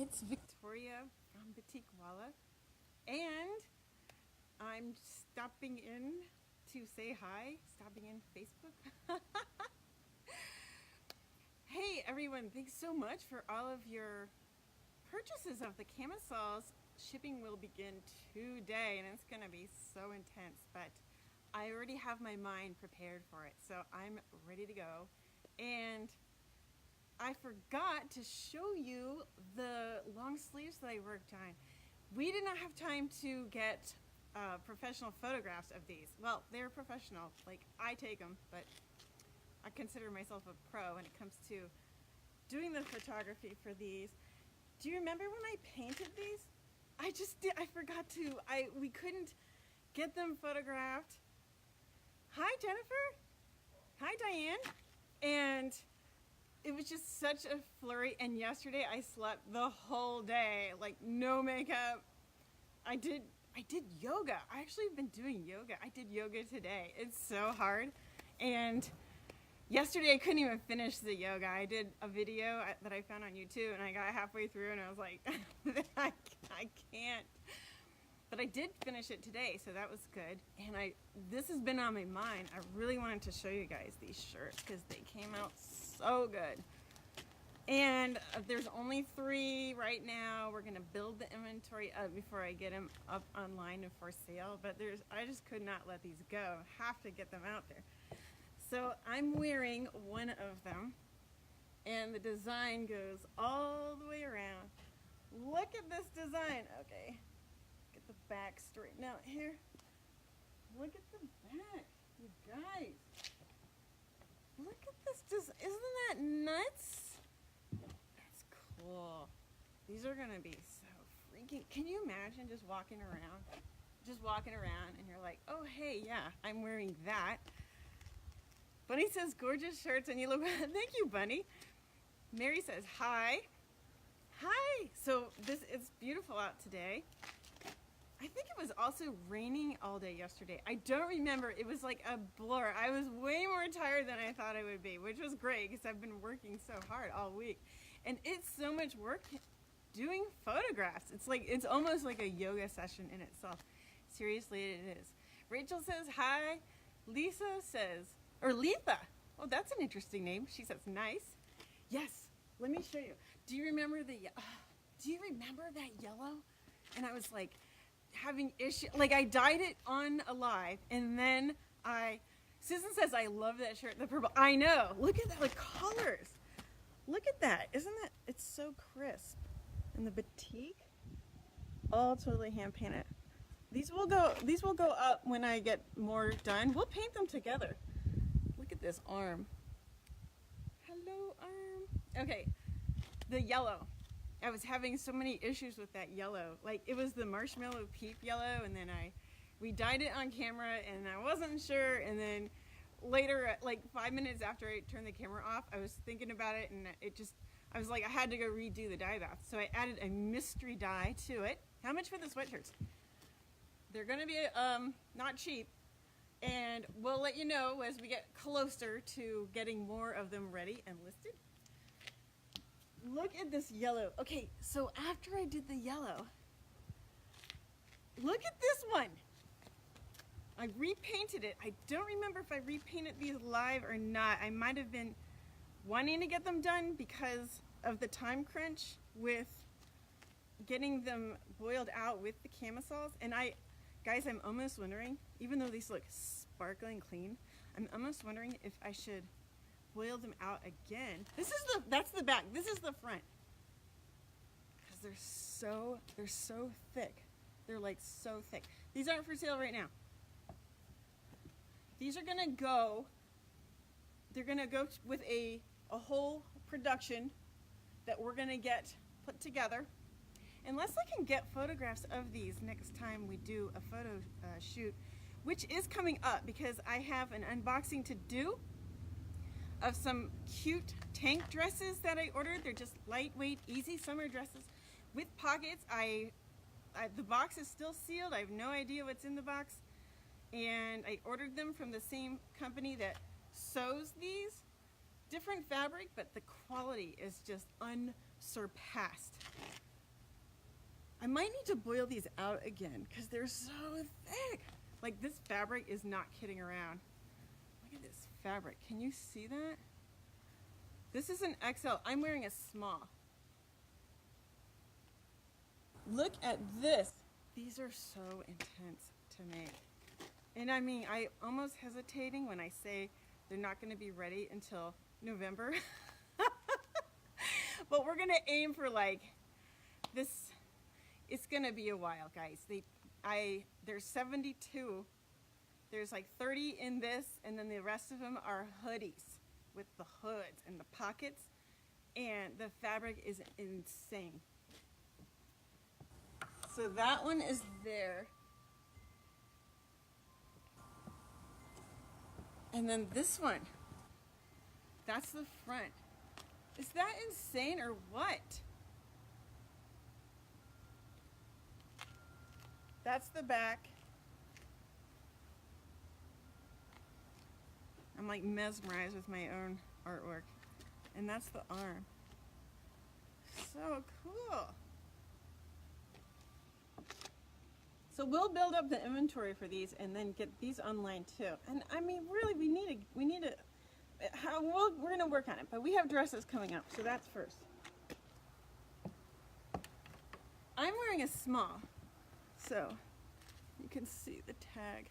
It's Victoria from Batikwalla, and I'm stopping in to say hi, stopping in Facebook. Hey everyone, thanks so much for all of your purchases of the camisoles. Shipping will begin today and it's gonna be so intense, but I already have my mind prepared for it, so I'm ready to go. And I forgot to show you the long sleeves that I worked on. We did not have time to get professional photographs of these. Well, they're professional, like I take them, but I consider myself a pro when it comes to doing the photography for these. Do you remember when I painted these? I forgot to, we couldn't get them photographed. Hi Jennifer, hi Diane, and it was just such a flurry, and yesterday I slept the whole day, like no makeup. I did yoga. I actually have been doing yoga. I did yoga today. It's so hard. And yesterday I couldn't even finish the yoga. I did a video that I found on YouTube and I got halfway through and I was like, I can't. But I did finish it today, so that was good. And this has been on my mind. I really wanted to show you guys these shirts because they came out so good. And there's only 3 right now. We're gonna build the inventory up before I get them up online and for sale. But I just could not let these go. I have to get them out there. So I'm wearing one of them, and the design goes all the way around. Look at this design. Okay, get the back straightened out here. Look at the back, you guys. Look at this design. Isn't that nuts? That's cool. These are gonna be so freaking. Can you imagine just walking around, and you're like, oh hey, yeah, I'm wearing that. Bunny says gorgeous shirts and you look. Thank you, Bunny. Mary says hi. Hi. So it's beautiful out today. I think it was also raining all day yesterday. I don't remember. It was like a blur. I was way more tired than I thought I would be, which was great because I've been working so hard all week. And it's so much work doing photographs. It's almost like a yoga session in itself. Seriously, it is. Rachel says hi. Lisa says, or Letha. Oh, that's an interesting name. She says nice. Yes. Let me show you. Do you remember that yellow? And I was like having issue. Like I dyed it on a live, and then Susan says I love that shirt, the purple. I know. Look at that, the colors. Look at that. Isn't that? It's so crisp. And the batik, all totally hand painted. These will go up when I get more done. We'll paint them together. Look at this arm. Hello, arm. Okay, the yellow. I was having so many issues with that yellow. Like it was the marshmallow peep yellow, and then we dyed it on camera, and I wasn't sure. And then later, like 5 minutes after I turned the camera off, I was thinking about it, and I was like, I had to go redo the dye bath. So I added a mystery dye to it. How much for the sweatshirts? They're gonna be not cheap. And we'll let you know as we get closer to getting more of them ready and listed. Look at this yellow. Okay, so after I did the yellow, look at this one. I repainted it. I don't remember if I repainted these live or not. I might have been wanting to get them done because of the time crunch with getting them boiled out with the camisoles. And guys, I'm almost wondering, even though these look sparkling clean, I'm almost wondering if I should boil them out again. That's the back. This is the front. Because they're so thick. They're like so thick. These aren't for sale right now. These are gonna go. They're gonna go with a whole production that we're gonna get put together. Unless I can get photographs of these next time we do a photo shoot, which is coming up because I have an unboxing to do of some cute tank dresses that I ordered. They're just lightweight, easy summer dresses with pockets. The box is still sealed. I have no idea what's in the box. And I ordered them from the same company that sews these. Different fabric, but the quality is just unsurpassed. I might need to boil these out again because they're so thick. Like, this fabric is not kidding around. Look at this fabric. Can you see that? This is an XL. I'm wearing a small. Look at this. These are so intense to make. And I mean, I almost hesitating when I say they're not going to be ready until November. But we're going to aim for like this. It's going to be a while, guys. There's 72. There's like 30 in this, and then the rest of them are hoodies with the hoods and the pockets, and the fabric is insane. So that one is there. And then this one, that's the front. Is that insane or what? That's the back. I'm like mesmerized with my own artwork. And that's the arm. So cool. So we'll build up the inventory for these and then get these online too. And I mean, really, we need to, we're gonna work on it, but we have dresses coming up, so that's first. I'm wearing a small, so you can see the tag.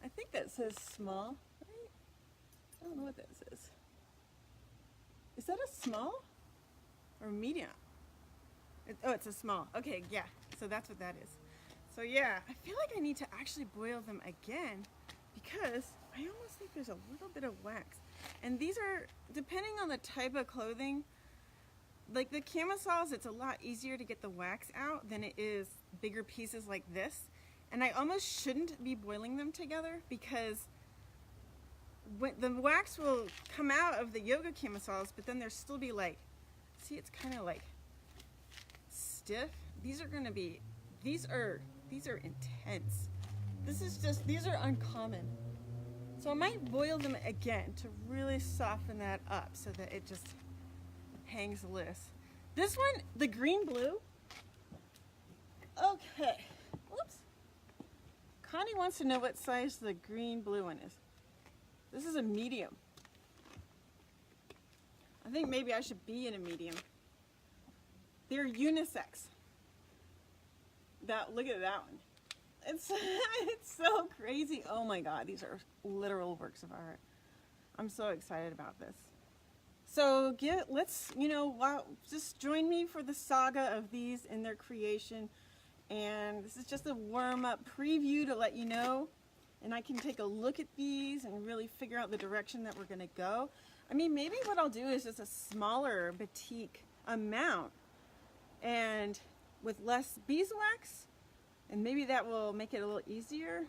I think that says small, right? I don't know what that says. Is that a small or medium? Oh, it's a small. Okay, yeah, so that's what that is. So yeah, I feel like I need to actually boil them again because I almost think there's a little bit of wax. And these are, depending on the type of clothing, like the camisoles, it's a lot easier to get the wax out than it is bigger pieces like this. And I almost shouldn't be boiling them together because when the wax will come out of the yoga camisoles, but then there'll still be like, see, it's kind of like stiff. These are gonna be, these are intense. This is just, these are uncommon. So I might boil them again to really soften that up so that it just hangs loose. This one, the green blue. Okay, whoops. Connie wants to know what size the green blue one is. This is a medium. I think maybe I should be in a medium. They're unisex. Look at that one. It's so crazy. Oh my God, these are literal works of art. I'm so excited about this. So let's, just join me for the saga of these and their creation. And this is just a warm-up preview to let you know. And I can take a look at these and really figure out the direction that we're gonna go. I mean, maybe what I'll do is just a smaller batik amount and with less beeswax, and maybe that will make it a little easier.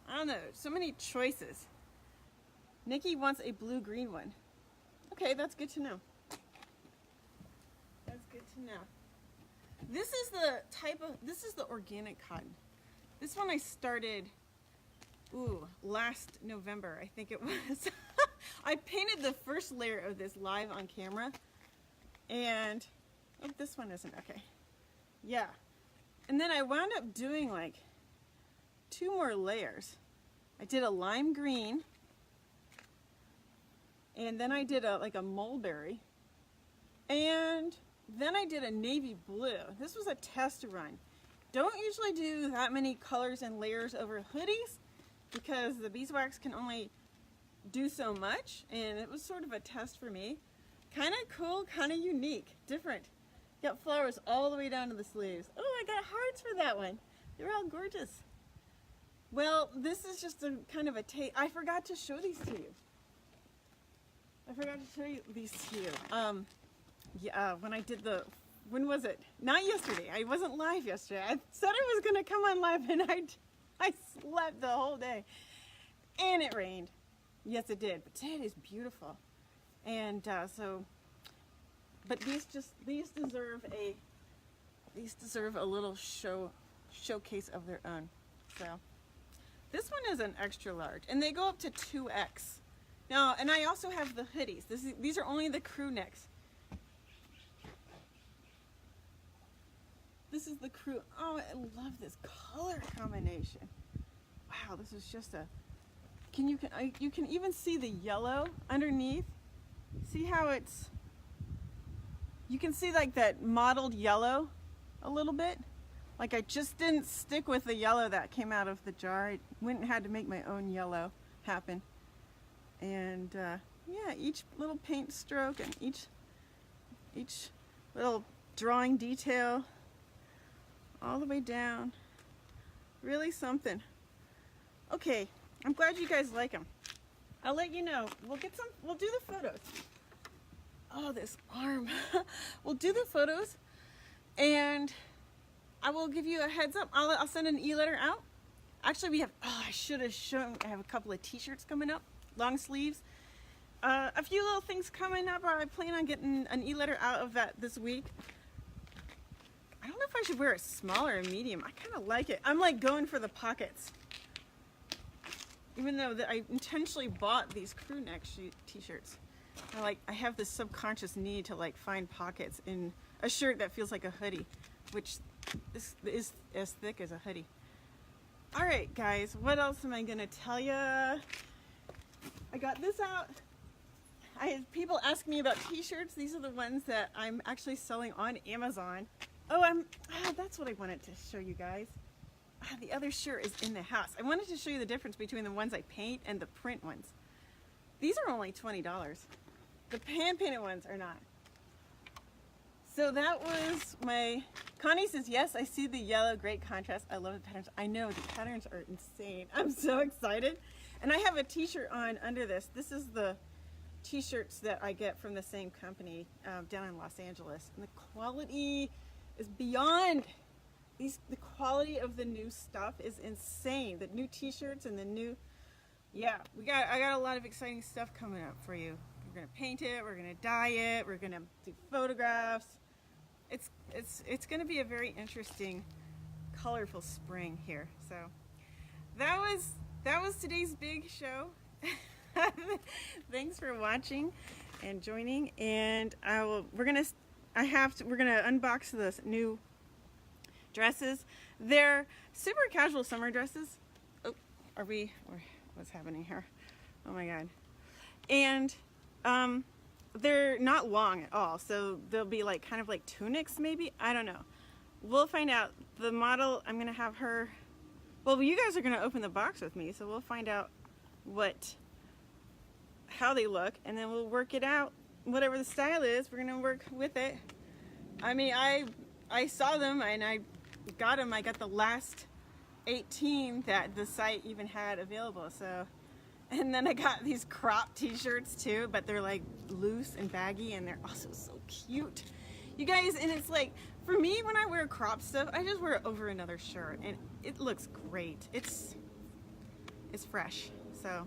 I don't know, so many choices. Nikki wants a blue-green one. Okay, that's good to know. That's good to know. This is the organic cotton. This one I started, last November, I think it was. I painted the first layer of this live on camera, and, this one isn't, okay. Yeah, and then I wound up doing like 2 more layers. I did a lime green, and then I did like a mulberry, and then I did a navy blue. This was a test run. Don't usually do that many colors and layers over hoodies because the beeswax can only do so much, and it was sort of a test for me. Kind of cool, kind of unique, different. Got flowers all the way down to the sleeves. Oh, I got hearts for that one. They're all gorgeous. Well, this is just a kind of a taste. I forgot to show these to you. When I did when was it? Not yesterday. I wasn't live yesterday. I said I was going to come on live, and I slept the whole day. And it rained. Yes, it did. But today is beautiful. And but these deserve a little showcase of their own. So this one is an extra large, and they go up to 2X. Now, and I also have the hoodies. These are only the crew necks. This is the crew. Oh, I love this color combination. Wow, this is just a. You can even see the yellow underneath. See how it's. You can see like that mottled yellow a little bit. Like I just didn't stick with the yellow that came out of the jar. I went and had to make my own yellow happen. And yeah, each little paint stroke and each little drawing detail all the way down. Really something. Okay, I'm glad you guys like them. I'll let you know. We'll do the photos. Oh, this arm. We'll do the photos and I will give you a heads up. I'll send an e-letter out. Actually, we have, I should have shown, I have a couple of t-shirts coming up, long sleeves. A few little things coming up. I plan on getting an e-letter out of that this week. I don't know if I should wear a small or a medium. I kind of like it. I'm like going for the pockets. Even though I intentionally bought these crew neck t-shirts. I have this subconscious need to like find pockets in a shirt that feels like a hoodie, which is as thick as a hoodie. All right, guys, what else am I gonna tell you? I got this out. I had people ask me about t-shirts. These are the ones that I'm actually selling on Amazon. Oh, that's what I wanted to show you guys. The other shirt is in the house. I wanted to show you the difference between the ones I paint and the print ones. These are only $20. The hand-painted ones are not. So that was Connie says, yes, I see the yellow, great contrast. I love the patterns. I know, the patterns are insane. I'm so excited. And I have a t-shirt on under this. This is the t-shirts that I get from the same company down in Los Angeles. And the quality is beyond. The quality of the new stuff is insane. The new t-shirts and the new, yeah, I got a lot of exciting stuff coming up for you. We're gonna paint it, we're gonna dye it, we're gonna do photographs. It's gonna be a very interesting, colorful spring here. So that was today's big show. Thanks for watching and joining. And we're gonna unbox the new dresses. They're super casual summer dresses. Oh, what's happening here? Oh my god. And they're not long at all, so they'll be like kind of like tunics maybe. I don't know. We'll find out. The model, I'm gonna have her, well, you guys are gonna open the box with me, so we'll find out how they look, and then we'll work it out. Whatever the style is, we're gonna work with it. I mean, I saw them and I got them. I got the last 18 that the site even had available. So, and then I got these crop t-shirts too, but they're like loose and baggy, and they're also so cute, you guys. And it's like, for me, when I wear crop stuff, I just wear it over another shirt, and it looks great. It's fresh. So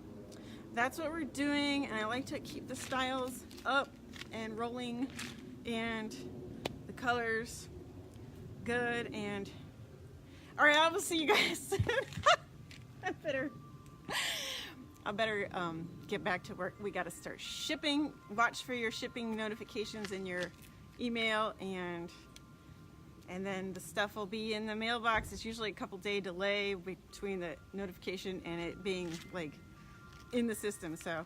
that's what we're doing, and I like to keep the styles up and rolling, and the colors good. And all right, I will see you guys soon. I better get back to work. We got to start shipping. Watch for your shipping notifications in your email, and then the stuff will be in the mailbox. It's usually a couple day delay between the notification and it being like in the system, so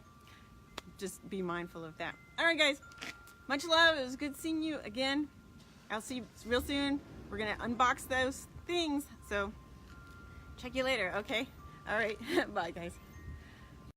just be mindful of that. All right, guys, much love. It was good seeing you again. I'll see you real soon. We're gonna unbox those things, so check you later. Okay, all right. Bye, guys.